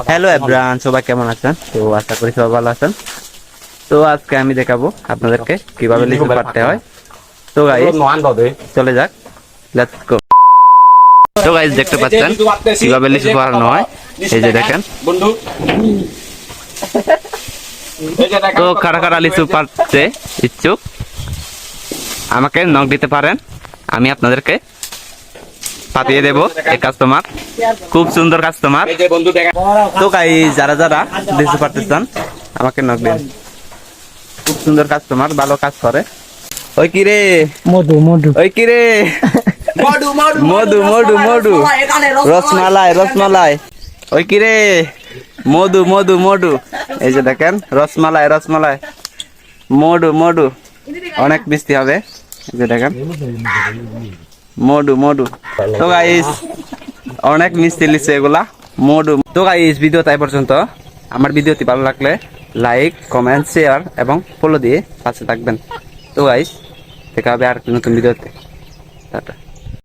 Hello everyone, সবাই কেমন আছেন? তো আশা করি সবাই ভালো আছেন। তো আজকে আমি দেখাবো আপনাদেরকে কিভাবে লিচু পাড়তে হয়। তো গাইস চলে যাক, লেটস গো। তো গাইস দেখতে পাচ্ছেন কিভাবে লিচু পাড়ানো হয়, এই যে দেখেন। তো কারা কারা লিচু পাড়তে ইচ্ছুক আমাকে নক দিতে পারেন, আমি আপনাদেরকে পাঠিয়ে দেবো। এই কাস্টমার খুব সুন্দর কাস্টমার। তো গাইস যারা যারা লিচু পাড়তে চান আমাকে নক দিন, খুব সুন্দর কাস্টমার, ভালো কাজ করে। ওই কি রে মধু মধু ওই কি রে মধু মধু মধু রসমালাই রসমালাই, ওই কি রে মধু মধু মধু, এই যে দেখেন রসমালাই রসমালাই মধু মধু, অনেক মিষ্টি হবে, এই যে দেখেন মধু মধু। তো গাইস অনেক মিষ্টি লিচু এগুলা মধু। তো গাইস ভিডিও তাই পর্যন্ত। আমার ভিডিওটি ভালো লাগলে লাইক কমেন্ট শেয়ার এবং ফলো দিয়ে পাশে থাকবেন। তো গাইস দেখা হবে আর নতুন ভিডিওতে। টাটা।